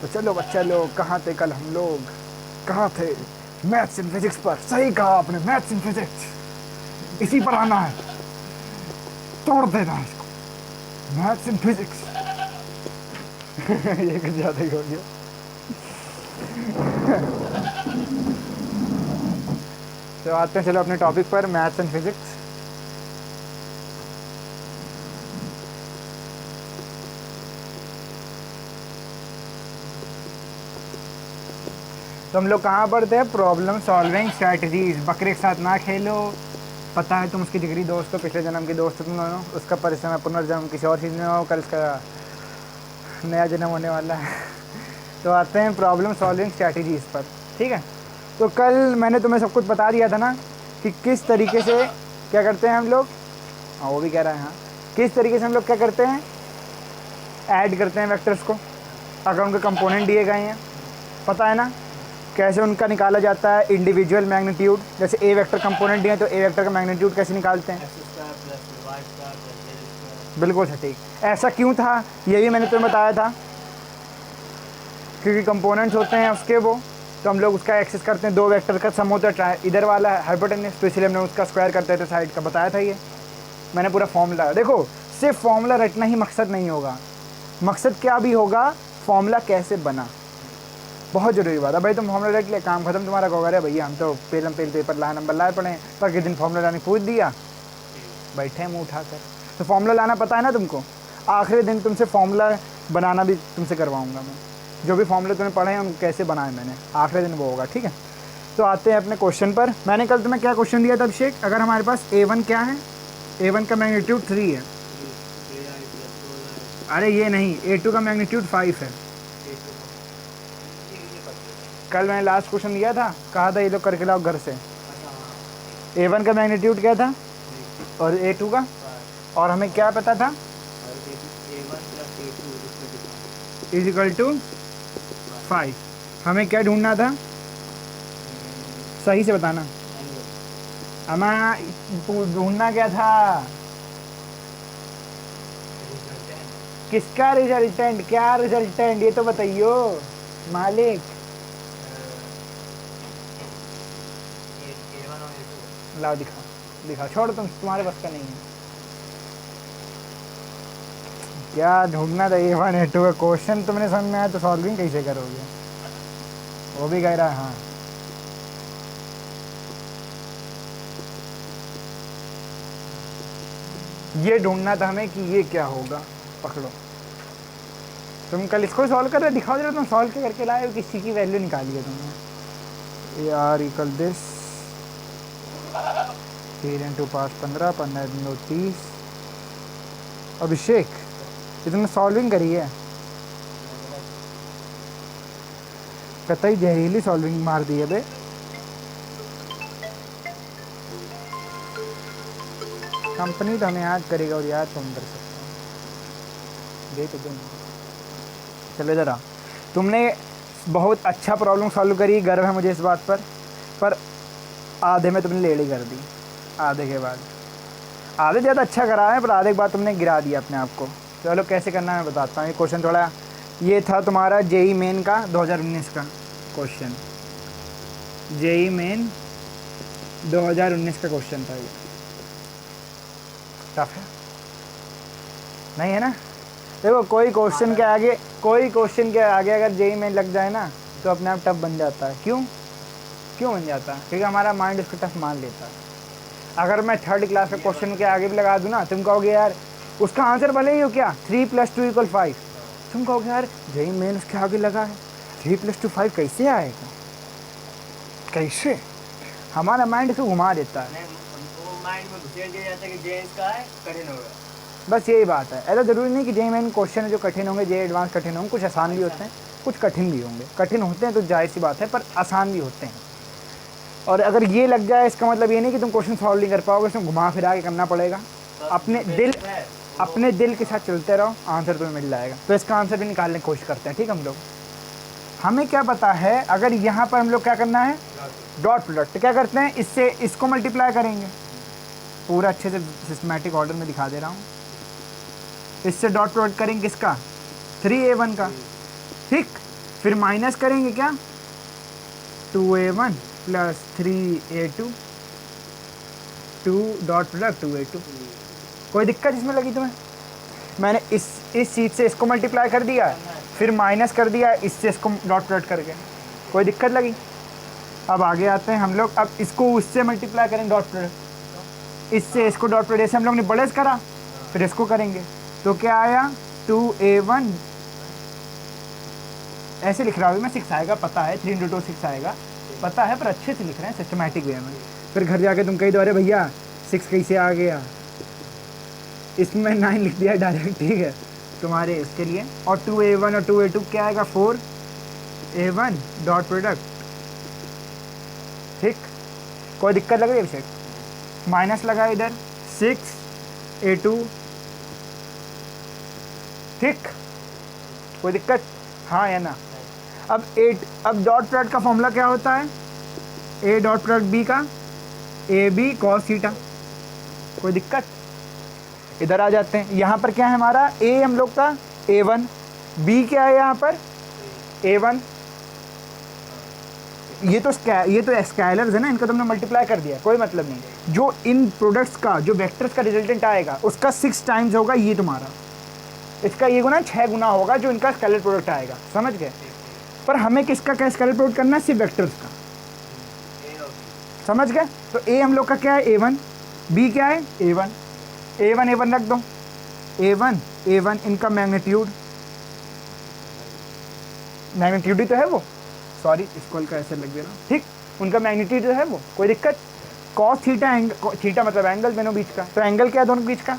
तो चलो बच्चा लोग, कहाँ थे कल हम लोग? कहाँ थे? मैथ्स एंड फिजिक्स पर। सही कहा आपने, मैथ्स एंड फिजिक्स इसी पर आना है, तोड़ देना इसको। मैथ्स एंड फिजिक्स ये कुछ ज़्यादा ही हो गया। तो आते हैं चलो अपने टॉपिक पर, मैथ्स एंड फिजिक्स। तो हम लोग कहाँ पर थे? Problem solving strategies. बकरे के साथ ना खेलो, पता है तुम उसकी जिगरी दोस्त हो, पिछले जन्म की दोस्त हो तुम दोनों। उसका परिश्रम पुनर्जन्म किसी और चीज़ में हो, कल इसका नया जन्म होने वाला है। तो आते हैं प्रॉब्लम सॉल्विंग स्ट्रैटेजीज पर, ठीक है। तो कल मैंने तुम्हें सब कुछ बता दिया था ना कि किस तरीके से क्या करते हैं हम लोग। हाँ वो भी कह रहा है, हाँ किस तरीके से हम लोग क्या करते हैं, ऐड करते हैं वेक्टर्स को अगर उनके कंपोनेंट दिए गए हैं। पता है ना कैसे उनका निकाला जाता है इंडिविजुअल मैग्नीट्यूड। जैसे ए वेक्टर कंपोनेंट दिए तो ए वेक्टर का मैग्नीट्यूड कैसे निकालते हैं? बिल्कुल सटीक। ऐसा क्यों था ये भी मैंने तुम्हें बताया था, क्योंकि कंपोनेंट्स होते हैं उसके वो, तो हम लोग उसका एक्सेस करते हैं। दो वेक्टर का सम होता है, इधर वाला है हाइपोटेनस, तो इसलिए हमने उसका स्क्वायर करते थे साइड का। बताया था ये मैंने पूरा फॉर्मूला। देखो सिर्फ फॉर्मूला रटना ही मकसद नहीं होगा, मकसद क्या भी होगा, फॉर्मूला कैसे बना, बहुत ज़रूरी बात है भाई। तुम फॉर्मूला रट ले, काम खत्म तुम्हारा। कहोगे अरे भैया हम तो पेलम पेल पेपर लाए, नंबर लाए पड़े, पर किस दिन फॉर्मूला लाने पूछ दिया, बैठे मुँह उठाकर। तो फॉर्मूला लाना पता है ना तुमको। आखिरी दिन तुमसे फॉर्मूला बनाना भी तुमसे करवाऊंगा मैं, जो भी फॉर्मूले तुमने पढ़े हैं उनको कैसे बनाए मैंने, आखिरी दिन वो होगा, ठीक है। तो आते हैं अपने क्वेश्चन पर। मैंने कल तुम्हें क्या क्वेश्चन दिया था अभिषेक? अगर हमारे पास A1 क्या है, A1 का मैग्नीट्यूड 3 है। अरे ये नहीं, A2 का मैग्नीट्यूड 5 है। कल मैंने लास्ट क्वेश्चन दिया था, कहा था ये लोग करके लाओ घर से। A1 का मैग्नीट्यूड क्या था और A2 का, और हमें क्या पता था? Is equal to 5। हमें क्या ढूंढना था? सही से बताना, हमें ढूंढना क्या था? किसका रिजल्टेंट? क्या रिजल्टेंट ये तो बताइयो मालिक। लाओ दिखाओ दिखाओ, छोड़ तुम, तुम्हारे बस का नहीं है। क्या ढूंढना था? A1 A2 का क्वेश्चन तुमने समझ में आया तो सॉल्विंग कैसे करोगे? वो भी कह रहा है हाँ। ये ढूंढना था हमें कि ये क्या होगा। पकड़ो, तुम कल इसको सॉल्व कर रहे, दिखाओ जरा तुम सॉल्व के करके लाए हो, किसी की वैल्यू निकाली है तुमने। AR equal this 3 into 5 15, 15 into 30। अभिषेक ये तुमने सॉल्विंग करी है, कतई जहरीली सॉल्विंग मार दी है बे। कंपनी तो हमें याद करेगा और याद तुम कर सकते हो, दे तो तुम। चलो इधर आ, तुमने बहुत अच्छा प्रॉब्लम सॉल्व करी, गर्व है मुझे इस बात पर आधे में तुमने लेडी कर दी। आधे के बाद, आधे ज़्यादा अच्छा करा है पर आधे के बाद तुमने गिरा दिया अपने आप को। चलो कैसे करना है मैं बताता हूँ। ये क्वेश्चन थोड़ा, ये था तुम्हारा JEE मेन का 2019 का क्वेश्चन। JEE मेन 2019 का क्वेश्चन था ये। टफ है नहीं है ना? देखो कोई क्वेश्चन के आगे अगर JEE मेन लग जाए ना तो अपने आप टफ बन जाता है। क्यों बन जाता है? क्योंकि हमारा माइंड उसको टफ मान लेता है। अगर मैं 3rd क्लास का क्वेश्चन के आगे भी लगा दूँ ना, तुम कहोगे यार उसका आंसर भले ही हो क्या 3 + 2 = 5, तुम कहोगे यार JEE मेन उसके आगे लगा है, 3 + 2 5 कैसे आएगा? कैसे? हमारा माइंड इसको घुमा देता है, माइंड में घुसेड़ दिया जाता है कि JEE इसका है कठिन होगा। बस यही बात है। ऐसा ज़रूरी नहीं कि JEE मेन क्वेश्चन है जो कठिन होंगे, JEE एडवांस कठिन होंगे। कुछ आसान भी होते हैं, कुछ कठिन भी होंगे। कठिन होते हैं तो जायज़ सी बात है, पर आसान भी होते हैं। और अगर ये लग जाए इसका मतलब ये नहीं कि तुम क्वेश्चन सॉल्व नहीं कर पाओगे, उसमें घुमा फिरा के करना पड़ेगा। अपने दिल के साथ चलते रहो, आंसर तुम्हें मिल जाएगा। तो इसका आंसर भी निकालने की कोशिश करते हैं, ठीक हम लोग। हमें क्या पता है, अगर यहाँ पर हम लोग क्या करना है, डॉट प्रोडक्ट। तो क्या करते हैं, इससे इसको मल्टीप्लाई करेंगे। पूरा अच्छे से सिस्टमैटिक ऑर्डर में दिखा दे रहा हूँ। इससे डॉट प्रोडक्ट करेंगे किसका? 3A1 का, ठीक। फिर माइनस करेंगे क्या, 2a1 plus 3a2, 2 dot product 2a2। कोई दिक्कत इसमें लगी तुम्हें? मैंने इस चीज़ से इसको मल्टीप्लाई कर दिया, फिर माइनस कर दिया इससे इसको डॉट प्रोडक्ट करके, कोई दिक्कत लगी? अब आगे आते हैं हम लोग, अब इसको उससे मल्टीप्लाई करें डॉट प्रोडक्ट, इससे इसको डॉट प्रोडक्ट, जैसे हम लोग ने बड़े से करा फिर इसको करेंगे, तो क्या आया 2a1, ऐसे लिख रहा हूँ मैं, 6 आएगा पता है, 3 × 2 6 आएगा पता है, पर अच्छे से लिख रहे हैं सिस्टमेटिक वे में। फिर घर जाके तुम कही दो अरे भैया 6 कैसे आ गया, इसमें मैं 9 लिख दिया डायरेक्ट, ठीक है तुम्हारे इसके लिए। और 2a1 और 2a2 क्या आएगा, 4a1 डॉट प्रोडक्ट, ठीक। कोई दिक्कत लग रही है अभिषेक? माइनस लगा इधर 6a2, ठीक, कोई दिक्कत? हाँ या ना? अब डॉट प्रोडक्ट का फॉर्मूला क्या होता है, a डॉट प्रोडक्ट b का ab cos थीटा, कोई दिक्कत? इधर आ जाते हैं, यहाँ पर क्या है हमारा, a हम लोग का a1, b क्या है यहाँ पर a1, ये तो स्केलर्स है ना, इनका तुमने मल्टीप्लाई कर दिया, कोई मतलब नहीं। जो इन प्रोडक्ट्स का, जो वेक्टर्स का रिजल्टेंट आएगा उसका 6 टाइम्स होगा ये तुम्हारा, इसका ये गुना 6 गुना होगा जो इनका स्केलर प्रोडक्ट आएगा, समझ गए? पर हमें किसका क्या स्केलर प्रोडक्ट करना है, सिर्फ वेक्टर्स का, समझ गए? तो a हम लोग का क्या है a1, b क्या है a1, a1 रख दो, a1 इनका मैग्नीट्यूड ही तो है वो, सॉरी इसको का ऐसे लग दे रहा, ठीक, उनका मैग्नीट्यूड जो है वो, कोई दिक्कत? कॉस थीटा, थीटा मतलब एंगल दोनों बीच का, तो एंगल क्या है दोनों बीच का,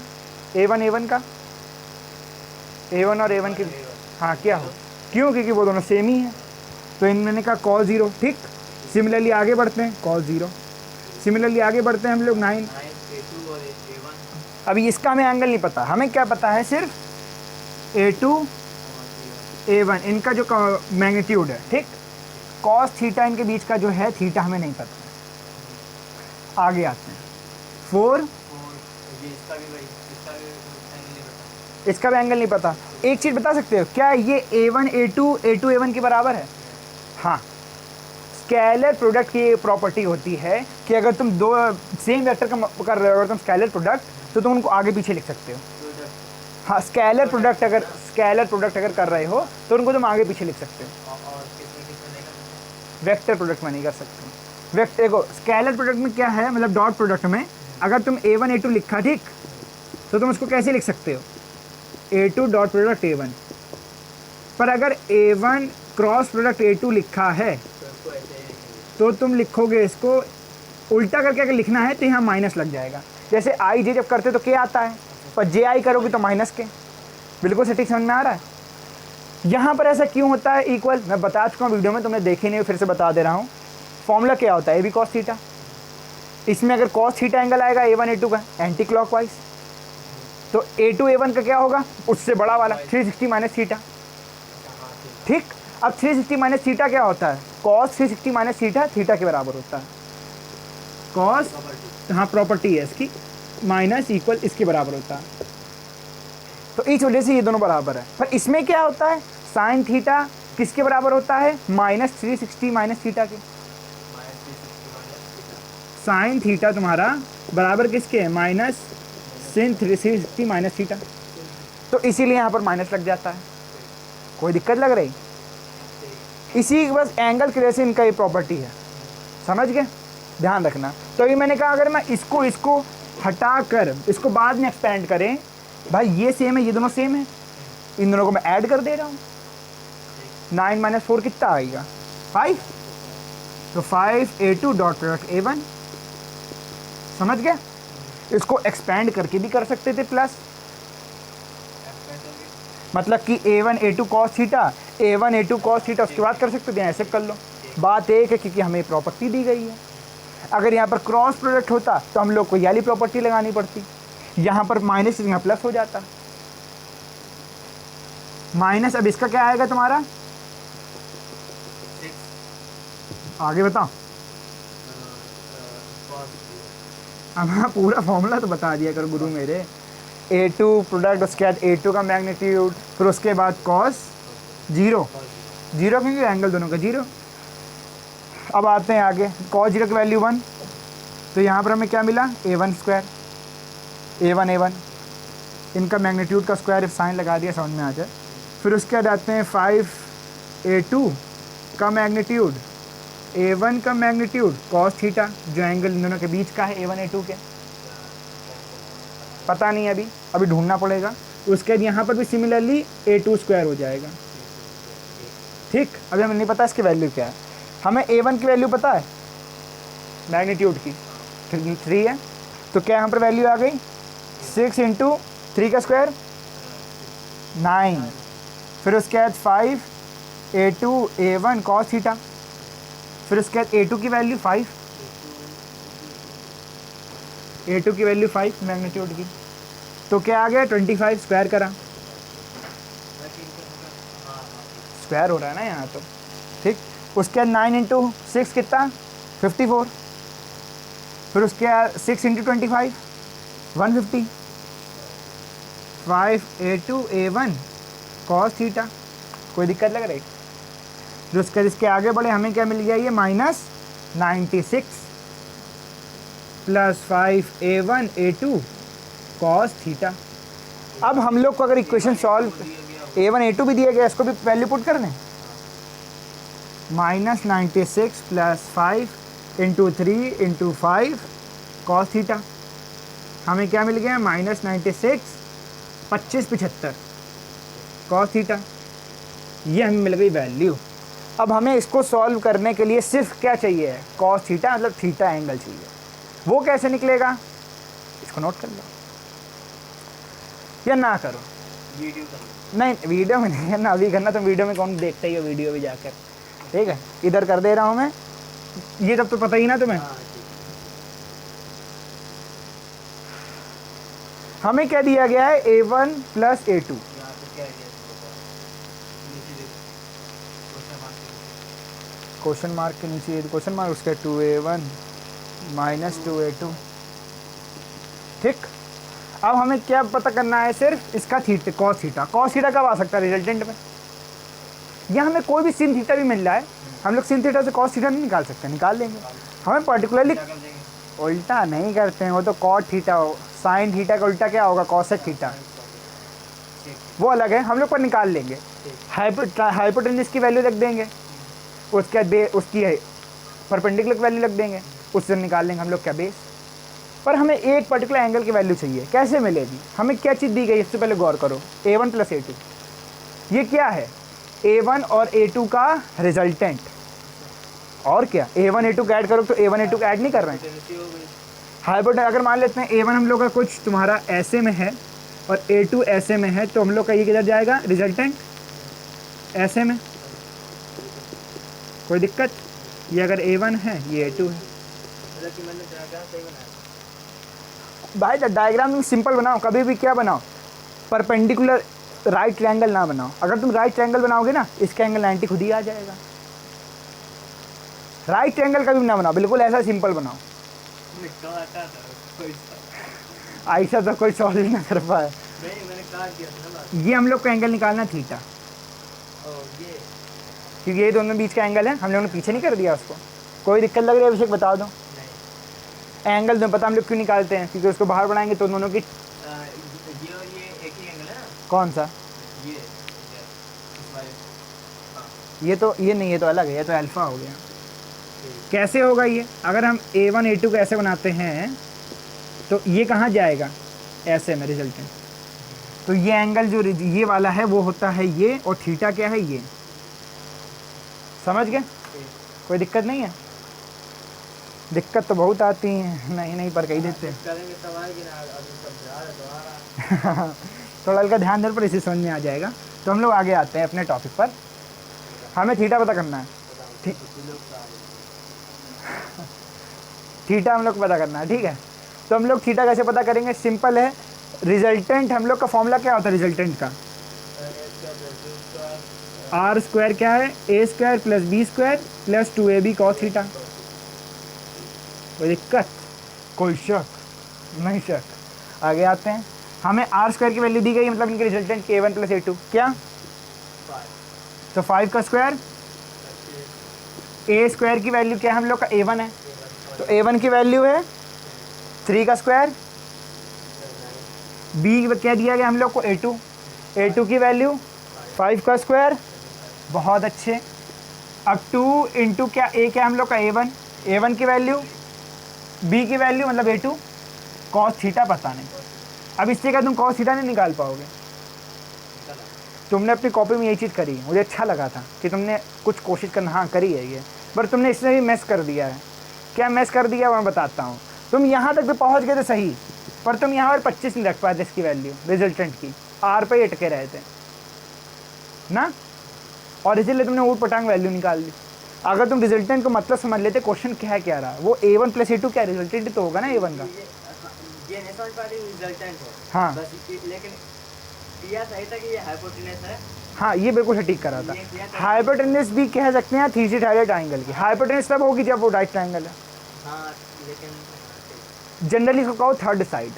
a1 का, a1 और a1 के, हाँ क्या हो, क्यों? क्योंकि वो दोनों सेम ही है, तो इन्होंने कहा cos 0, ठीक। सिमिलरली आगे बढ़ते हैं cos 0, सिमिलरली आगे बढ़ते हैं हम लोग 9, अभी इसका हमें एंगल नहीं पता, हमें क्या पता है, सिर्फ a2 a1 इनका जो मैग्नीट्यूड है, ठीक। cos थीटा इनके बीच का जो है थीटा हमें नहीं पता। आगे आते हैं 4, इसका भी एंगल नहीं पता। एक चीज़ बता सकते हो क्या, ये a1 a2 a1 के बराबर है? हाँ, स्केलर प्रोडक्ट की प्रॉपर्टी होती है कि अगर तुम दो सेम वेक्टर का कर रहे हो, अगर तुम स्केलर प्रोडक्ट, तो तुम उनको आगे पीछे लिख सकते हो। हाँ, स्केलर प्रोडक्ट अगर कर रहे हो तो उनको तुम आगे पीछे लिख सकते हो, वेक्टर प्रोडक्ट में नहीं कर सकते। वेक्टर देखो, स्केलर प्रोडक्ट में क्या है, मतलब डॉट प्रोडक्ट में अगर तुम a1 a2 लिखा, ठीक, तो तुम उसको कैसे लिख सकते हो, a2 डॉट प्रोडक्ट a1, पर अगर a1 क्रॉस प्रोडक्ट a2 लिखा है तो तुम लिखोगे इसको उल्टा करके, अगर लिखना है तो यहाँ माइनस लग जाएगा। जैसे आई जे जब करते तो क्या आता है, पर जे आई करोगे तो माइनस के, बिल्कुल सटीक समझ में आ रहा है? यहाँ पर ऐसा क्यों होता है, इक्वल मैं बता चुका हूँ वीडियो में, तुमने देखी नहीं, फिर से बता दे रहा हूँ। फॉर्मूला क्या होता है, ए बी कॉस थीटा, इसमें अगर कॉस थीटा एंगल आएगा a1 a2 का एंटी क्लॉकवाइज, तो a2 a1 का क्या होगा, उससे बड़ा वाला 360 माइनस थीटा, ठीक। अब 360 माइनस थीटा क्या होता है, कॉस 360 माइनस थीटा थीटा के बराबर होता है, कॉस, हाँ प्रॉपर्टी है इसकी, माइनस इक्वल इसके बराबर होता है, तो इस वजह से ये दोनों बराबर है। पर इसमें क्या होता है, साइन थीटा किसके बराबर होता है, माइनस 360 माइनस थीटा के, साइन थीटा तुम्हारा बराबर किसके है, माइनस sin 360 माइनस थीटा, तो इसीलिए यहाँ पर माइनस लग जाता है। कोई दिक्कत लग रही? इसी बस एंगल की वजह से इनका ये प्रॉपर्टी है, समझ गए, ध्यान रखना। तो ये मैंने कहा अगर मैं इसको हटा कर इसको बाद में एक्सपेंड करें, भाई ये सेम है, ये दोनों सेम है, इन दोनों को मैं ऐड कर दे रहा हूँ, 9 माइनस 4 कितना आएगा, 5, तो 5 a2 डॉट प्रोडक्ट a1, समझ गए? इसको एक्सपेंड करके भी कर सकते थे प्लस, मतलब कि a1 a2 cos theta, a1 a2 cos theta, उसके बाद कर सकते थे, ऐसे कर लो। बात एक है क्योंकि हमें प्रॉपर्टी दी गई है, अगर यहाँ पर क्रॉस प्रोडक्ट होता तो हम लोग को ये वाली प्रॉपर्टी लगानी पड़ती, यहाँ पर माइनस यहाँ प्लस हो जाता, माइनस। अब इसका क्या आएगा तुम्हारा, आगे बताओ, अब हाँ पूरा फॉर्मूला तो बता दिया करो गुरु मेरे, a2 प्रोडक्ट, उसके बाद a2 का मैग्नीट्यूड, फिर उसके बाद cos 0, जीरो, क्योंकि एंगल दोनों का जीरो। अब आते हैं आगे, कॉस जीरो की वैल्यू 1, तो यहाँ पर हमें क्या मिला, A1 स्क्वायर, A1 इनका मैग्नीट्यूड का स्क्वायर साइन लगा दिया, समझ में आ जाए। फिर उसके बाद आते हैं 5A2 का मैग्नीट्यूड, A1 का मैग्नीट्यूड कॉस थीटा, जो एंगल इन दोनों के बीच का है A1 A2 के, पता नहीं है अभी ढूंढना पड़ेगा। उसके बाद यहाँ पर भी सिमिलरली A2 स्क्वायर हो जाएगा। ठीक, अभी हमें नहीं पता इसकी वैल्यू क्या है। हमें A1 की वैल्यू पता है मैग्नीट्यूड की, 3 है, तो क्या यहाँ पर वैल्यू आ गई, 6 इंटू 3 का स्क्वायर 9, फिर उसके बाद 5A2 A1 कॉस थीटा, फिर उसके बाद A2 की वैल्यू 5, A2 की वैल्यू 5 मैग्नीट्यूड की, तो क्या आ गया 25 स्क्वायर करा, स्क्वायर हो रहा है ना यहाँ तो। ठीक, उसके बाद 9 इंटू 6 कितना 54, फिर उसके बाद 6 into 25 150, 5A2 A1 cos theta, कोई दिक्कत लग रही। फिर उसके बाद इसके आगे बढ़े, हमें क्या मिल गया, ये -96 plus 5A1 A2 cos theta. अब हम लोग को अगर इक्वेशन सॉल्व, A1 A2 भी दिया गया, इसको भी वैल्यू पुट कर दें, -96 plus 5 into 3 into 5 cos theta, हमें क्या मिल गया, -96 25 75 कॉस थीटा, ये हमें मिल गई वैल्यू। अब हमें इसको सॉल्व करने के लिए सिर्फ क्या चाहिए, कॉस थीटा, मतलब थीटा एंगल चाहिए। वो कैसे निकलेगा, इसको नोट कर लो या ना करो, वीडियो कर नहीं वीडियो में नहीं करना, अभी करना, तो वीडियो में कौन देखता ही हो वीडियो भी जाकर। ठीक है, इधर कर दे रहा हूँ मैं, ये तब तो पता ही ना तुम्हें। हाँ ठीक। हमें क्या दिया गया है, A1 प्लस A2, यहाँ पे क्या है, नीचे देखो, क्वेश्चन मार्क के नीचे क्वेश्चन मार्क, उसके 2A1 माइनस 2A2। ठीक, अब हमें क्या पता करना है, सिर्फ इसका theta, cos theta. Cos theta कब आ सकता है रिजल्टेंट में, या हमें कोई भी सिन थीटा भी मिल रहा है, हम लोग सिन थीटा से कॉस थीटा नहीं निकाल सकते, निकाल लेंगे। हमें पर्टिकुलरली क्या कर देंगे, उल्टा नहीं करते हैं, वो तो कॉट थीटा हो, साइन थीटा का उल्टा क्या होगा, कॉसेक थीटा, वो अलग है, हम लोग पर निकाल लेंगे। हाइपोटेन्यूज की वैल्यू रख देंगे, उसके बाद उसकी है परपेंडिकुलर की वैल्यू रख देंगे, उससे निकाल लेंगे हम लोग क्या बेस। पर हमें एक पर्टिकुलर एंगल की वैल्यू चाहिए, कैसे मिलेगी, हमें क्या चीज़ दी गई, इससे पहले गौर करो, A1 प्लस A2, ये क्या है, A1 और A2 का रिजल्टेंट, और क्या, A1 A2 को ऐड करो, तो A1 A2 को ऐड नहीं कर रहे हैं। टेंडेंसी हो गई, हाइपोटेन्यूज अगर मान लेते हैं A1 हम लोग का कुछ तुम्हारा ऐसे में है और A2 ऐसे में है, तो हम लोग का ये किधर जाएगा, रिजल्टेंट ऐसे में, कोई दिक्कत, ये अगर A1 है ये A2 है। मतलब कि मैंने डायग्राम सही बनाया, भाई डायग्राम तुम सिंपल बनाओ, कभी भी क्या बनाओ, परपेंडिकुलर राइट ट्रायंगल ना बनाओ। अगर तुम राइट ट्रायंगल बनाओगे ना, इसका एंगल 90 खुद ही आ जाएगा। राइट ट्रायंगल कभी ना बनाओ, बिल्कुल ऐसा सिंपल बनाओ, कहा था कोई सा। ऐसा तो कोई सॉल्व ही ना कर पाए। नहीं मैंने कहा किया था ना बात, ये हम लोग का एंगल निकालना थीटा, और ये क्योंकि ये दोनों बीच का एंगल है, हम लोगों ने पीछे नहीं कर दिया उसको। कोई दिक्कत लग रही है अभिषेक, बता दो। नहीं, एंगल तुम्हें पता हम लोग क्यों निकालते हैं, क्योंकि उसको बाहर बढ़ाएंगे तो दोनों की, ये और ये एक ही एंगल है ना, कौन सा, ये इस वाले, हाँ ये तो ये नहीं, ये तो अलग है, ये तो अल्फा हो गया। कैसे होगा ये, अगर हम A1 A2 को ऐसे बनाते हैं तो ये कहाँ जाएगा, ऐसे में रिजल्टेंट, तो ये एंगल जो ये वाला है वो होता है ये, और थीटा क्या है ये, समझ गए, कोई दिक्कत नहीं है। दिक्कत तो बहुत आती है, नहीं पर कही देते हैं। करेंगे तब आएगी ना, अभी समझा रहे तो आ रहा है। थोड़ा हल्का ध्यान देने पर इसे समझ में आ जाएगा। तो हम लोग आगे आते हैं अपने टॉपिक पर, हमें थीटा पता करना है, थीटा हम लोग को पता करना है, ठीक है। तो हम लोग थीटा कैसे पता करेंगे, सिंपल है, रिजल्टेंट हम लोग का फॉर्मूला क्या होता है रिजल्टेंट का, आर स्क्वायर क्या है, A square plus B square plus 2ab cos theta. कोई दिक्कत, कोई शक नहीं, शक। आगे आते हैं, हमें आर स्क्वायर की वैल्यू दी गई, मतलब इनके रिजल्टेंट के A1 प्लस A2 क्या तो 5 का स्क्वायर, ए स्क्वायर की वैल्यू क्या है हम लोग का, A1 है, तो A1 की वैल्यू है 3 का स्क्वायर, बी क्या दिया गया हम लोग को A2, A2 की वैल्यू 5 का स्क्वायर, बहुत अच्छे। अब 2 इंटू क्या ए क्या हम लोग का A1, A1 की वैल्यू, बी की वैल्यू मतलब A2, कॉस थीटा पता नहीं। अब इससे क्या तुम कॉस थीटा नहीं निकाल पाओगे? तुमने अपनी कॉपी में यही चीज़ करी, मुझे अच्छा लगा था कि तुमने कुछ कोशिश करना, हाँ करी है ये, पर तुमने इसमें भी मैस कर दिया है। क्या मैस कर दिया मैं बताता हूँ। तुम यहाँ तक तो पहुँच गए थे सही, पर तुम यहाँ पर 25 नहीं रख पाए थे इसकी वैल्यू रिजल्टेंट की, आर पे ही अटके रहे थे ना, और इसीलिए तुमने ऊट पटांग वैल्यू निकाल ली। अगर तुम रिजल्टेंट को मतलब समझ लेते क्वेश्चन क्या है, क्या रहा, वो A1 प्लस A2 क्या रिजल्टेंट तो होगा ना A1 का। ये नहीं समझ पा रही रिजल्टेंट है। हाँ बस लेकिन दिया सही था कि ये हाइपोटेनस है। हाँ, ये बिल्कुल सटीक करा था। हाइपोटेनस भी कह सकते हैं थ्री साइडेड ट्राइंगल की। हाइपोटेनस तब होगी जब वो राइट ट्राइंगल है। हाँ लेकिन जनरली इसको कहो थर्ड साइड।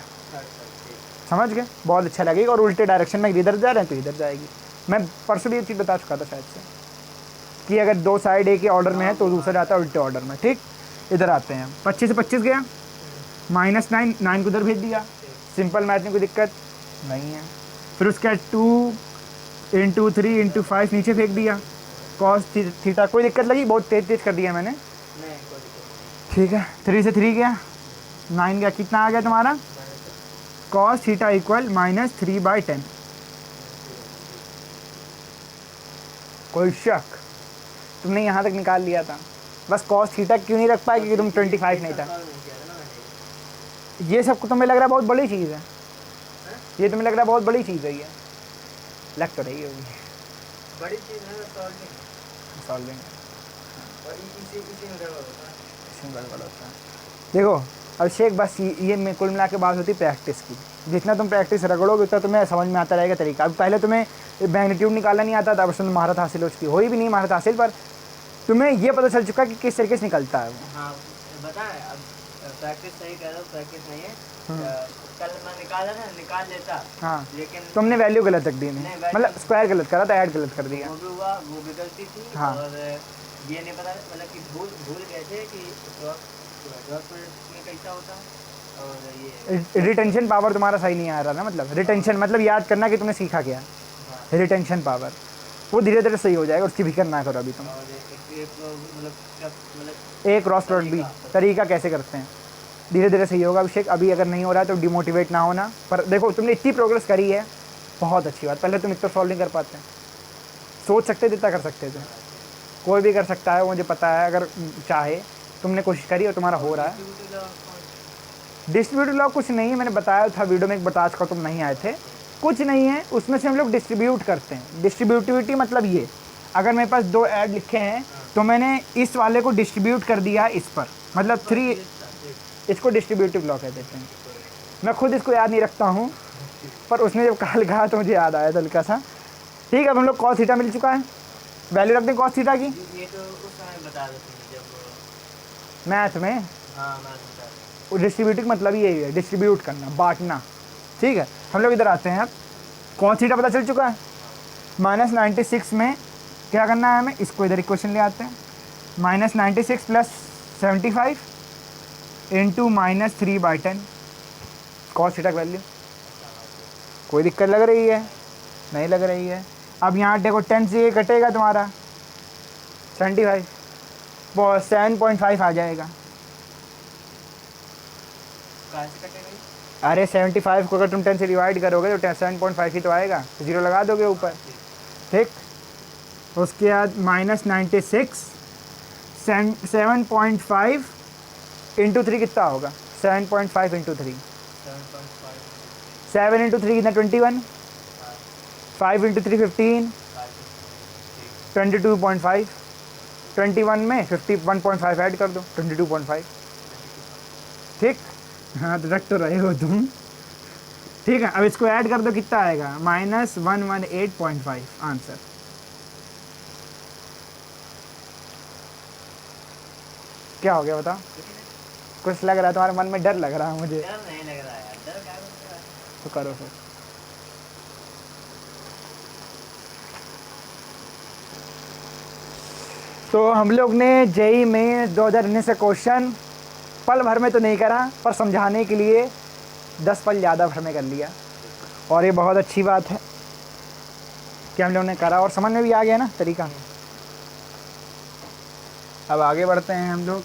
समझ गए? बहुत अच्छा लगेगा। और उल्टे डायरेक्शन में इधर जा रहे हैं तो इधर जाएगी। मैं परसों भी ये चीज़ बता चुका था शायद से, कि अगर दो साइड एक ही ऑर्डर में है तो दूसरा जाता है उल्टे ऑर्डर में। ठीक, इधर आते हैं। 25 से 25 गया, -9, 9 को उधर भेज दिया। सिंपल मैथ में कोई दिक्कत नहीं है। फिर उसके बाद 2 इंटू 3 इंटू 5 नीचे फेंक दिया। कॉस थीटा, कोई दिक्कत लगी? बहुत तेज तेज कर दिया मैंने। नहीं कोई दिक्कत ठीक है, 3 से 3 गया, 9 गया, कितना आ गया तुम्हारा? Cos theta equal -3/10। कोई शक? तुमने यहाँ तक निकाल लिया था। बस कॉस थीटा क्यों नहीं रख पाए? क्योंकि तुम 25 नहीं था। नहीं किया था ना मैंने। ये सब तुम्हें लग रहा है बहुत बड़ी चीज़ है। ये तुम्हें लग रहा है बहुत बड़ी चीज़ है। ये लग तो रही होगी बड़ी चीज़ है सॉल्विंग, सॉल्विंग। और इसी में गड़बड़ होता है। इसमें गड़बड़ होता है। देखो अभिषेक, बस ये में कुल मिला के बात होती है प्रैक्टिस की। जितना तुम प्रैक्टिस रगड़ोगे उतना तुम्हें समझ में आता रहेगा तरीका। अब पहले तुम्हें मैग्नीट्यूड निकालना नहीं आता था, अब तुम महारत हासिल हो चुकी, हो ही भी नहीं महारत हासिल, पर तुम्हें ये पता चल चुका कि किस तरीके से निकलता है वो। हाँ बताएं। अब प्रैक्टिस सही कर रहा हूँ, प्रैक्टिस नहीं है। कल मैं निकाला था, निकाल लेता। हाँ, लेकिन तुमने वैल्यू गलत रख दी, नहीं, मतलब स्क्वायर गलत करा था, ऐड गलत कर दिया। वो भी हुआ, वो भी गलती थी। हाँ। और ये नहीं पता, मतलब कि भूल गए थे कि ड्रॉप में कैसा होता है। और ये रिटेंशन पावर तुम्हारा सही नहीं आ रहा ना, मतलब रिटेंशन मतलब याद करना कि तुमने सीखा क्या। हाँ। रिटेंशन पावर वो धीरे धीरे सही हो जाएगा, उसकी फिक्र ना करो अभी तुम। और मतलब एक क्रॉस प्रोडक्ट भी तरीका कैसे करते हैं, धीरे धीरे सही होगा अभिषेक। अभी अगर नहीं हो रहा है तो डिमोटिवेट ना होना। पर देखो तुमने इतनी प्रोग्रेस करी है, बहुत अच्छी बात। पहले तुम इतना सॉल्व नहीं कर पाते, सोच सकते थे, इतना कर सकते थे। कोई भी कर सकता है, मुझे पता है। अगर चाहे, तुमने कोशिश करी और तुम्हारा हो रहा है। डिस्ट्रीब्यूटिव लॉ कुछ नहीं है, मैंने बताया था वीडियो में एक, बता चुका, तुम नहीं आए थे। कुछ नहीं है, उसमें से हम लोग डिस्ट्रीब्यूट करते हैं। डिस्ट्रीब्यूटिविटी मतलब ये, अगर मेरे पास 2 ऐड लिखे हैं तो मैंने इस वाले को डिस्ट्रीब्यूट कर दिया इस पर, मतलब 3, इसको डिस्ट्रीब्यूटिव लॉ कह देते हैं। मैं खुद इसको याद नहीं रखता हूँ, पर उसने जब कल कहा तो मुझे याद आया हल्का सा। ठीक है, अब हम लोग कॉस थीटा मिल चुका है, वैल्यू रखते हैं कॉस थीटा की। ये तो उस समय बता देते हैं जब मैथ में हाँ मैं बता वो डिस्ट्रीब्यूटिव मतलब ही यही है, डिस्ट्रीब्यूट करना, बांटना। ठीक है, हम लोग इधर आते हैं। अब कॉस थीटा पता चल चुका है। -96 में क्या करना है हमें, इसको इधर इक्वेशन ले आते हैं। -96 + 75 इंटू -3/10 कॉस थीटा की वैल्यू। कोई दिक्कत लग रही है? नहीं लग रही है। अब यहाँ देखो 10 से ये कटेगा तुम्हारा 75, वो 7.5 आ जाएगा। कैसे कटेगा? अरे 75 को अगर तुम 10 से डिवाइड करोगे तो 7.5 ही तो आएगा, तो 0 लगा दोगे ऊपर। ठीक, उसके बाद -96 7.5 इंटू 3 कितना होगा? 7.5 इंटू 3, 7.5 7 इंटू 3 कितना? 21, 5 इंटू 3 15, 22.5, 21 में 51.5 ऐड कर दो, 22.5। ठीक, हाँ तो रख तो रहे हो तुम। ठीक है, अब इसको ऐड कर दो, कितना आएगा? -118.5 आंसर। क्या हो गया बताओ? कुछ लग रहा है तुम्हारे मन में? डर लग रहा है मुझे। डर नहीं लग रहा है यार, डर क्या लग रहा है? तो करो फिर। तो हम लोग ने जेई में 2019 से क्वेश्चन पल भर में तो नहीं करा, पर समझाने के लिए 10 पल ज़्यादा भर में कर लिया, और ये बहुत अच्छी बात है कि हम लोग ने करा और समझ में भी आ गया ना तरीका। अब आगे बढ़ते हैं हम लोग।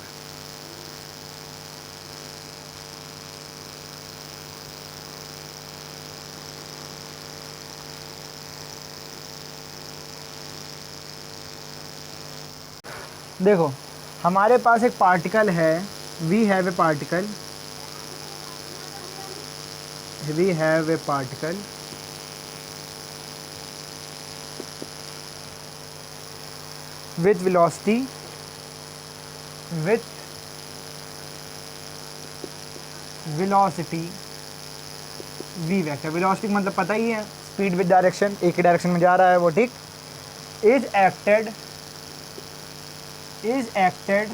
देखो हमारे पास एक पार्टिकल है, we have a particle, we have a particle with velocity v vector. Velocity मतलब पता ही है, स्पीड विद डायरेक्शन, एक ही डायरेक्शन में जा रहा है वो, ठीक। Is acted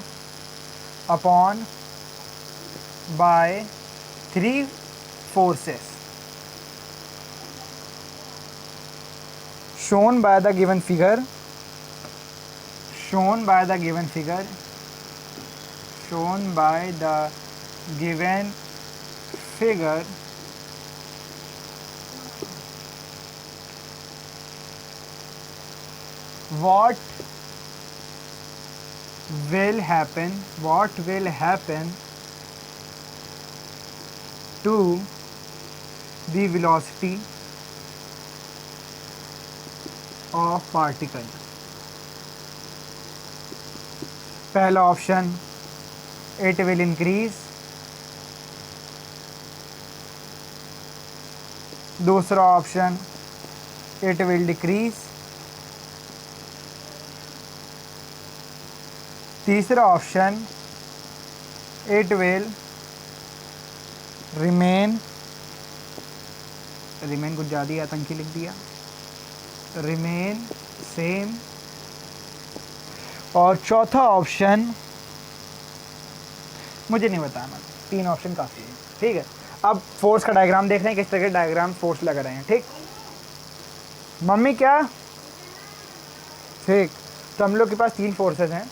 upon bye 3 forces shown by the given figure, shown by the given figure, shown by the given figure what will happen to the velocity of particle। पहला option it will increase, दूसरा option it will decrease, तीसरा option it will remain कुछ ज़्यादा ही आतंकी लिख दिया, remain same, और चौथा ऑप्शन मुझे नहीं बताना, 3 ऑप्शन काफ़ी है, ठीक है। अब फोर्स का डायग्राम देख रहे हैं, किस तरह के डायग्राम फोर्स लग रहे हैं, ठीक। मम्मी क्या, ठीक। तो हम लोग के पास 3 फोर्सेस हैं,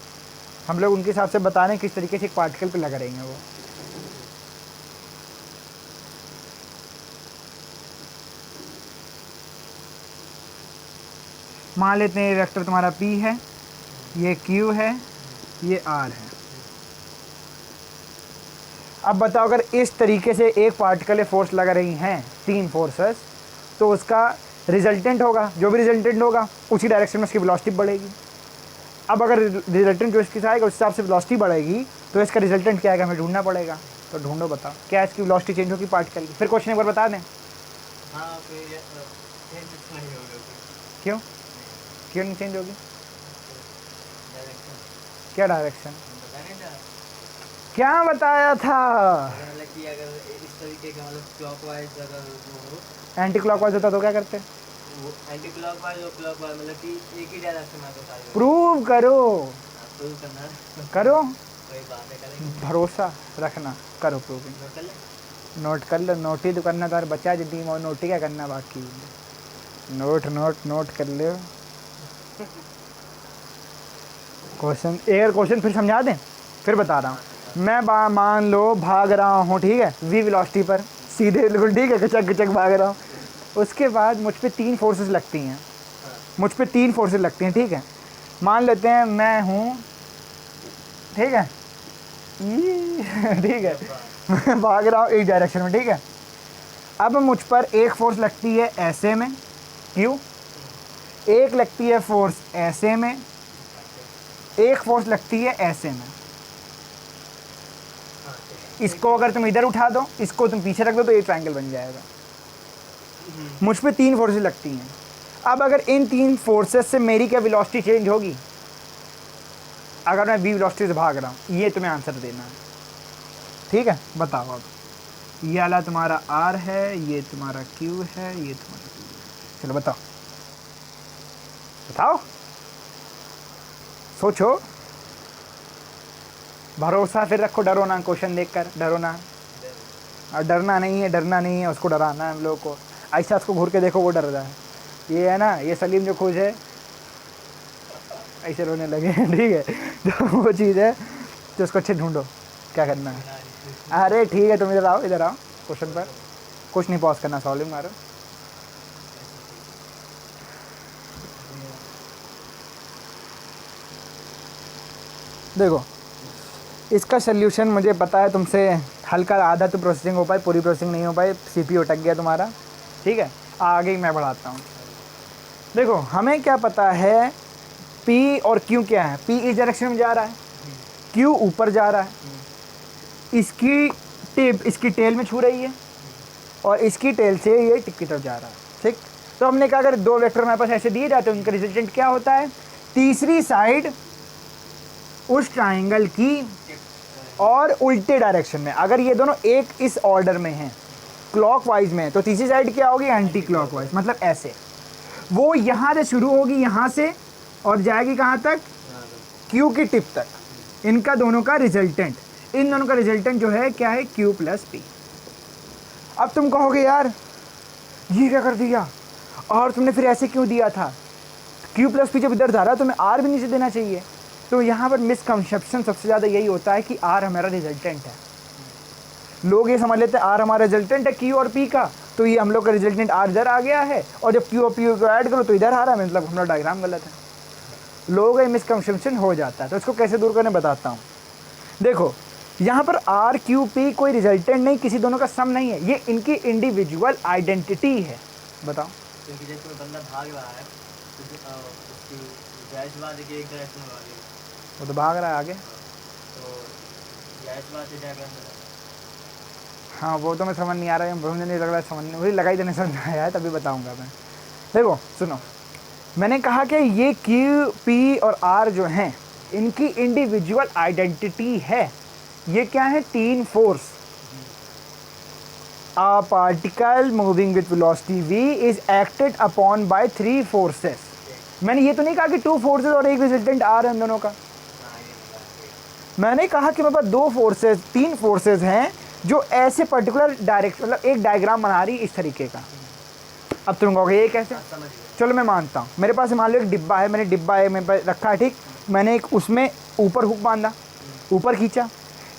हम लोग उनके हिसाब से बता रहे हैं किस तरीके से एक पार्टिकल पे लग रही हैं वो। मान लेते हैं ये वेक्टर तुम्हारा P है, ये Q है, ये R है। अब बताओ अगर इस तरीके से एक पार्टिकल में फोर्स लगा रही हैं 3 फोर्सेस, तो उसका रिजल्टेंट होगा, जो भी रिजल्टेंट होगा उसी डायरेक्शन में उसकी वेलोसिटी बढ़ेगी। अब अगर रिजल्टेंट जो इसके आएगा उस हिसाब से वेलोसिटी बढ़ेगी, तो इसका रिजल्टेंट क्या आएगा हमें ढूंढना पड़ेगा। तो ढूंढो, बताओ क्या इसकी वेलोसिटी चेंज होगी पार्टिकल की। फिर क्वेश्चन एक बार बता दें। हाँ, नहीं होगा क्यों क्यों नहीं चेंज होगी? डायरेक्शन, क्या डायरेक्शन? बताने था क्या बताया था? मतलब कि अगर इस तरीके का मतलब क्लॉकवाइज अगर वो एंटी क्लॉकवाइज होता तो क्या करते? वो एंटी क्लॉकवाइज और क्लॉकवाइज मतलब कि एक ही डायरेक्शन में तो सारे प्रूव करो, प्रूव करना करो, कोई बात है, करेंगे, भरोसा रखना, करो प्रूविंग। नोट कर ले। नोट कर लो, नोट ही तो करना था, बच्चा जितनी और नोट ही क्या करना बाकी। नोट नोट नोट कर लो। क्वेश्चन एक क्वेश्चन फिर समझा दें, फिर बता रहा हूँ मैं। मान लो भाग रहा हूँ, ठीक है, वी वेलोसिटी पर सीधे बिल्कुल, ठीक है, गचक गचक भाग रहा हूँ। उसके बाद मुझ पे 3 फोर्सेस लगती हैं, मुझ पे 3 फोर्सेस लगती हैं, ठीक है। मान लेते हैं मैं हूँ, ठीक है, ठीक है, मैं भाग रहा हूँ एक डायरेक्शन में, ठीक है। अब मुझ पर एक फोर्स लगती है ऐसे में, क्यों, एक लगती है फोर्स ऐसे में, एक फोर्स लगती है ऐसे में। इसको अगर तुम इधर उठा दो, इसको तुम पीछे रख दो, तो ये ट्रायंगल बन जाएगा। मुझ पे 3 फोर्सेस लगती हैं। अब अगर इन 3 फोर्सेस से मेरी क्या वेलोसिटी चेंज होगी, अगर मैं वी वेलोसिटी से भाग रहा हूँ, ये तुम्हें आंसर देना है, ठीक है। बताओ अब, ये वाला तुम्हारा R है, ये तुम्हारा Q है, ये तुम्हारा Q है। चलो बताओ, बताओ, सोचो, भरोसा फिर रखो, डरो ना, क्वेश्चन देखकर डरो ना। और डरना नहीं है, उसको डराना है हम लोगों को। ऐसा उसको घूर के देखो, वो डर रहा है। ये है ना, ये सलीम जो खुश है, ऐसे रोने लगे ठीक है। तो वो चीज़ है, तो उसको अच्छे ढूंढो क्या करना है। अरे ठीक है, तुम इधर आओ क्वेश्चन पर। कुछ नहीं पॉज करना, सॉल्विंग मारो। देखो इसका सोल्यूशन मुझे पता है, तुमसे हल्का आधा तो प्रोसेसिंग हो पाई, पूरी प्रोसेसिंग नहीं हो पाई, सीपीयू अटक गया तुम्हारा, ठीक है। आगे मैं बढ़ाता हूँ। देखो हमें क्या पता है, पी और क्यू क्या है। पी इस डायरेक्शन में जा रहा है, क्यू ऊपर जा रहा है। इसकी टिप इसकी टेल में छू रही है और इसकी टेल से ये टिप की तरफ जा रहा है, ठीक। तो हमने कहा अगर दो वेक्टर हमारे पास ऐसे दिए जाते हैं, उनका रिजल्टेंट क्या होता है, तीसरी साइड उस ट्राइंगल की और उल्टे डायरेक्शन में। अगर ये दोनों एक इस ऑर्डर में हैं, क्लॉकवाइज में, तो तीसरी साइड क्या होगी, एंटी क्लॉकवाइज, मतलब ऐसे। वो यहाँ से शुरू होगी, यहाँ से, और जाएगी कहाँ तक, क्यू की टिप तक। इनका दोनों का रिजल्टेंट, इन दोनों का रिजल्टेंट जो है क्या है, क्यू प्लस पी। अब तुम कहोगे यार ये क्या कर दिया, और तुमने फिर ऐसे क्यों दिया था, क्यू प्लस पी जब इधर जा रहा है तो मैं आर भी नीचे देना चाहिए। तो यहाँ पर मिसकंसेप्शन सबसे ज़्यादा यही होता है कि आर हमारा रिजल्टेंट है। लोग ये समझ लेते हैं आर हमारा रिजल्टेंट है क्यू और पी का, तो ये हम लोग का रिजल्टेंट आर इधर आ गया है, और जब क्यू और पी को ऐड करो तो इधर आ रहा है, मतलब हमारा डायग्राम गलत है। लोगों का मिसकंसेप्शन हो जाता है, तो इसको कैसे दूर करने बताता हूँ। देखो यहाँ पर आर क्यू पी कोई रिजल्टेंट नहीं, किसी दोनों का सम नहीं है, ये इनकी इंडिविजुअल आइडेंटिटी है। बताओ, क्योंकि जैसे कोई बंदा भाग रहा है तो उसकी जायज़ बात है कि एक डायरेक्शन में भागेगा, वो तो भाग रहा है आगे, तो जायज़ बात है जाएगा अंदर। हाँ वो तो मैं समझ नहीं आ रहा है, मुझे नहीं लग रहा है समझ नहीं, मुझे लगा ही नहीं समझ में आया है, तभी बताऊँगा मैं। देखो सुनो, मैंने कहा कि ये क्यू पी और आर जो हैं इनकी इंडिविजुअल आइडेंटिटी है। ये क्या है, तीन force. A particle moving with velocity v is acted upon by three forces। मैंने ये तो नहीं कहा कि टू फोर्सेस और एक रिजल्टेंट आ रहे हैं दोनों का, मैंने कहा कि मेरे पास दो फोर्सेस, तीन फोर्सेस हैं जो ऐसे पर्टिकुलर डायरेक्शन, मतलब एक डायग्राम बना रही इस तरीके का। अब तुम कहोगे ये कैसे, चलो मैं मानता हूँ, मेरे पास मान लो एक डिब्बा है, मैंने डिब्बा है मेरे पास रखा है, ठीक। मैंने एक उसमें ऊपर हुक बांधा, ऊपर खींचा,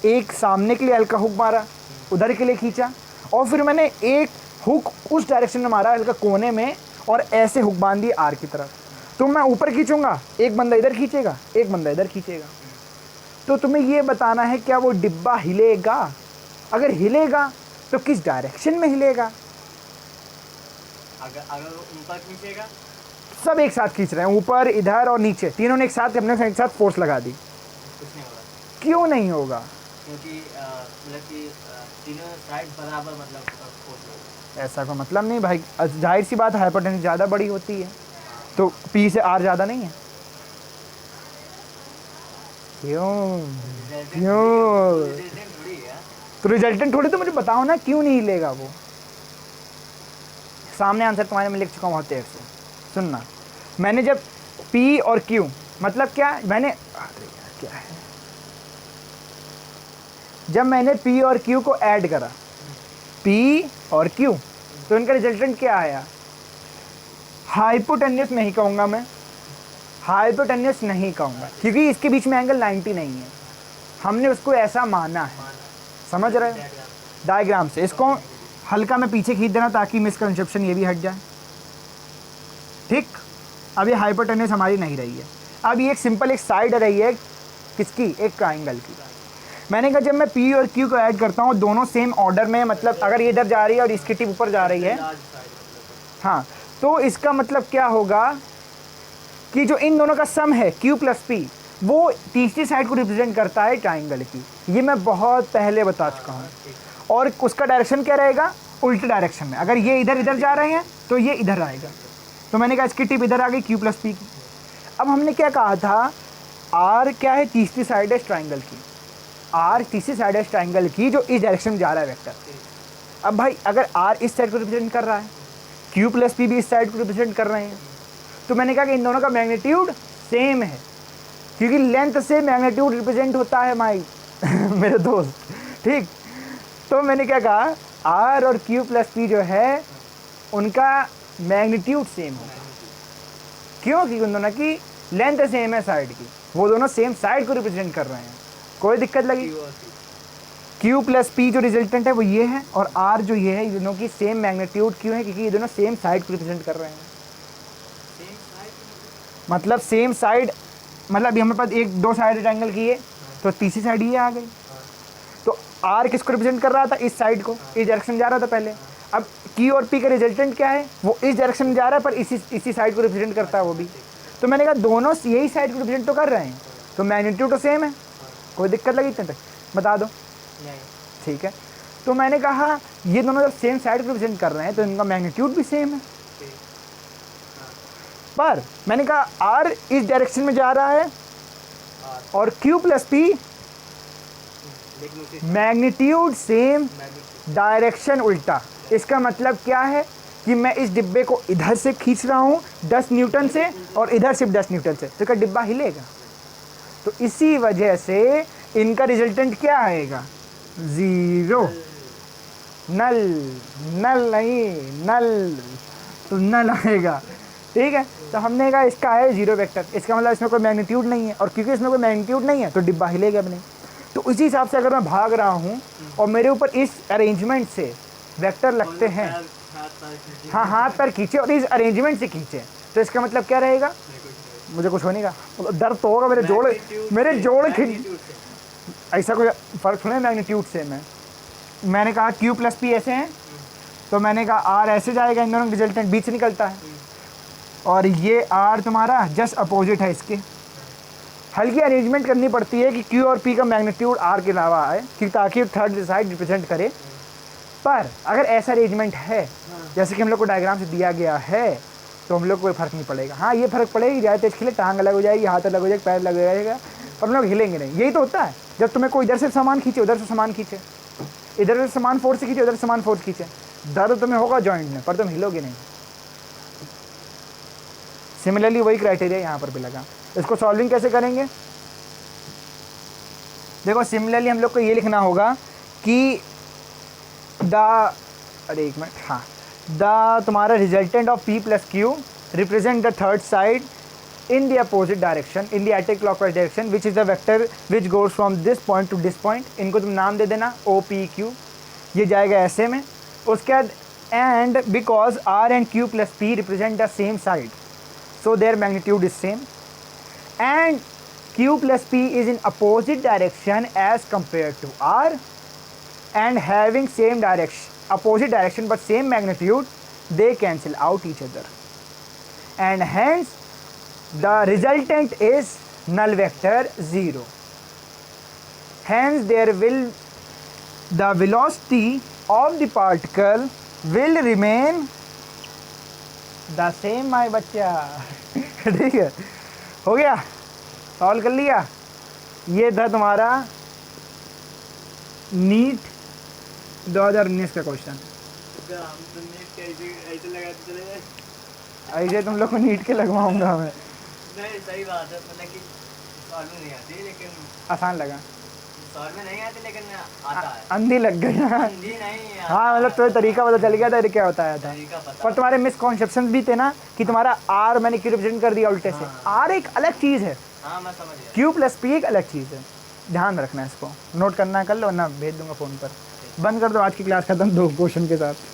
एक सामने के लिए हल्का हुक मारा, उधर के लिए खींचा, और फिर मैंने एक हुक उस डायरेक्शन में मारा हल्का कोने में, और ऐसे हुक बांध दिए आर की तरफ। तो मैं ऊपर खींचूंगा, एक बंदा इधर खींचेगा, एक बंदा इधर खींचेगा। तो तुम्हें ये बताना है क्या वो डिब्बा हिलेगा, अगर हिलेगा तो किस डायरेक्शन में हिलेगा। अगर वो ऊपर खींचेगा, सब एक साथ खींच रहे हैं, ऊपर इधर और नीचे, तीनों ने एक साथ अपने एक साथ फोर्स लगा दी, कुछ नहीं होगा। क्यों नहीं होगा, क्योंकि मतलब कि तीनों साइड बराबर, मतलब फोर्स होगा। ऐसा कोई मतलब नहीं भाई, जाहिर सी बात है हाइपोटेन्यूज ज़्यादा बड़ी होती है, तो पी से आर ज़्यादा नहीं है। क्यों क्यों, रिजल्टेंट थोड़ी है। तो रिजल्टेंट थोड़ी, तो मुझे बताओ ना क्यों नहीं हिलेगा वो। सामने आंसर तुम्हारे में लिख चुका हूँ बहुत देर से, सुनना। मैंने जब P और Q, मतलब क्या, मैंने क्या है, जब मैंने P और Q को ऐड करा, P और Q, तो इनका रिजल्टेंट क्या आया, हाइपोटेन्यूस नहीं कहूँगा मैं, हाइपोटेन्यूस नहीं कहूँगा, क्योंकि इसके बीच में एंगल 90 नहीं है, हमने उसको ऐसा माना है, समझ रहे हो, डायग्राम से। इसको हल्का मैं पीछे खींच देना ताकि मिसकंसेप्शन ये भी हट जाए, ठीक। अब ये हाइपोटेन्यूस हमारी नहीं रही है, अब ये एक सिंपल एक साइड रही है, किसकी, एक ट्राइंगल की। मैंने कहा जब मैं P और Q को ऐड करता हूँ दोनों सेम ऑर्डर में, मतलब अगर ये इधर जा रही है और इसकी टिप ऊपर जा रही है, हाँ, तो इसका मतलब क्या होगा कि जो इन दोनों का सम है Q प्लस P, वो तीसरी साइड को रिप्रेजेंट करता है ट्राइंगल की। ये मैं बहुत पहले बता चुका हूँ, और उसका डायरेक्शन क्या रहेगा, उल्टे डायरेक्शन में। अगर ये इधर इधर जा रहे हैं तो ये इधर आएगा, तो मैंने कहा इसकी टिप इधर आ गई Q प्लस P की। अब हमने क्या कहा था, R क्या है, तीसरी साइड है इस ट्राइंगल की, R तीसरी साइड है इस ट्राइंगल की जो इस डायरेक्शन में जा रहा है वेक्टर। अब भाई अगर R इस साइड को रिप्रेजेंट कर रहा है, Q प्लस P भी इस साइड को रिप्रेजेंट कर रहे हैं, तो मैंने कहा कि इन दोनों का मैग्नीट्यूड सेम है, क्योंकि लेंथ से मैग्नीट्यूड रिप्रेजेंट होता है भाई मेरे दोस्त, ठीक। तो मैंने क्या कहा, R और Q प्लस P जो है उनका मैग्नीट्यूड सेम होगा, क्यों, क्योंकि उन दोनों की लेंथ सेम है साइड की, वो दोनों सेम साइड को रिप्रेजेंट कर रहे हैं। कोई दिक्कत लगी? Q और P। Q प्लस P जो रिजल्टेंट है वो ये है, और R जो ये है, ये दोनों की सेम मैग्नीट्यूड क्यों है? क्योंकि ये दोनों सेम साइड को रिप्रेजेंट कर रहे हैं। Same side. मतलब सेम साइड, मतलब ये हमारे पास एक दो साइड ट्रायंगल की है, तो तीसरी साइड ये आ गई। तो R किसको रिप्रेजेंट कर रहा था? इस साइड को, इस डायरेक्शन जा रहा था पहले। अब Q और P का रिजल्टेंट क्या है? वो इस डायरेक्शन में जा रहा है, पर इसी साइड को रिप्रेजेंट करता है वो भी। तो मैंने कहा दोनों यही साइड को रिप्रेजेंट तो कर रहे हैं, तो मैग्नीट्यूड तो सेम है। कोई दिक्कत लगी इतने तक? बता दो। नहीं। ठीक है, तो मैंने कहा ये दोनों जब सेम साइड को रिप्रेजेंट कर रहे हैं तो इनका मैग्नीट्यूड भी सेम है। ठीक। हाँ। पर मैंने कहा R इस डायरेक्शन में जा रहा है R। और Q प्लस P लेकिन उसी मैग्नीट्यूड सेम, मैग्नीट्यूड। डायरेक्शन उल्टा। इसका मतलब क्या है कि मैं इस डिब्बे को इधर से खींच रहा हूँ 10 न्यूटन से, और इधर सिर्फ 10 न्यूटन से, तो क्या डिब्बा हिलेगा? तो इसी वजह से इनका रिजल्टेंट क्या आएगा? 0। नल, नल नहीं, नल, तो नल आएगा। ठीक है, तो हमने कहा इसका है 0 वेक्टर, इसका मतलब इसमें कोई मैग्नीट्यूड नहीं है, और क्योंकि इसमें कोई मैग्नीट्यूड नहीं है तो डिब्बा हिलेगा भी नहीं। तो उसी हिसाब से अगर मैं भाग रहा हूँ और मेरे ऊपर इस अरेंजमेंट से वेक्टर लगते हैं, हाँ हाथ पैर खींचे और इस अरेंजमेंट से खींचे, तो इसका मतलब क्या रहेगा? मुझे कुछ होने का डर तो होगा, मेरे जोड़ खींच, ऐसा कोई फ़र्क थोड़ा है मैग्नीट्यूड से। मैंने कहा Q प्लस P ऐसे हैं, तो मैंने कहा R ऐसे जाएगा, इन दोनों का रिजल्टेंट बीच से निकलता है, और ये R तुम्हारा जस्ट अपोजिट है इसके। हल्की अरेंजमेंट करनी पड़ती है कि Q और P का मैग्नीट्यूड R के अलावा आए, कि ताकि थर्ड साइड रिप्रेजेंट करे। पर अगर ऐसा अरेंजमेंट है जैसे कि हम लोग को डायग्राम से दिया गया है, तो हम लोग को कोई फ़र्क नहीं पड़ेगा। हाँ ये फ़र्क पड़ेगा कि ज़्यादा तेज खिले टांग अलग हो जाएगी, हाथ अलग हो जाएगा, पैर अलग हो जाएगा, पर हम लोग हिलेंगे नहीं। यही तो होता है जब तुम्हें कोई इधर से सामान खींचे, उधर से सामान खींचे, इधर से सामान फोर्स से खींचे, उधर से सामान फोर्स खींचे, दर्द तुम्हें होगा जॉइंट में, पर तुम हिलोगे नहीं। सिमिलरली वही क्राइटेरिया यहाँ पर भी लगा। इसको सॉल्विंग कैसे करेंगे? देखो सिमिलरली हम लोग को ये लिखना होगा कि अरे एक मिनट, हाँ, तुम्हारा resultant of P plus Q represent the third side in the opposite direction, in the anti-clockwise direction, which is the vector which goes from this point to this point. इनको तुम नाम दे देना OPQ, ये जाएगा ऐसे में। उसके बाद and because R and Q plus P represent the same side, so their magnitude is same, and Q plus P is in opposite direction as compared to R, and having same direction, opposite direction but same magnitude, they cancel out each other, and hence the resultant is null vector 0. Hence the velocity of the particle will remain the same, my बच्चा। ठीक है, हो गया, solve कर लिया। ये था तुम्हारा नीट 2019 का क्वेश्चन। ऐसे तुम लोग को नीट के लगवाऊंगा मैं। नहीं सही बात है, मतलब कि सॉल्व में नहीं आती, लेकिन आसान लगा। सॉल्व में नहीं आती लेकिन आता है। अंधी लग गई। अंधी नहीं आता। हाँ मतलब तुम्हें तरीका पता चल गया था क्या होता है था, तरीका पता। पर तुम्हारे मिसकॉन्सेप्शंस भी थे ना कि तुम्हारा R मैंने क्यों रिप्रेजेंट कर दिया उल्टे से। R एक अलग चीज़ है, हाँ मैं समझ गया। Q प्लस P एक अलग चीज़ है, ध्यान रखना है, इसको नोट करना है, कर लो वरना भेज दूंगा फ़ोन पर। बंद कर दो आज की क्लास खत्म 2 क्वेश्चन के साथ।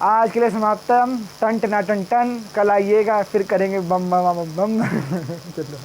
आज के लिए समाप्तम। टन टना टन टन, कल आइएगा फिर करेंगे बम बम बम बम। चलो।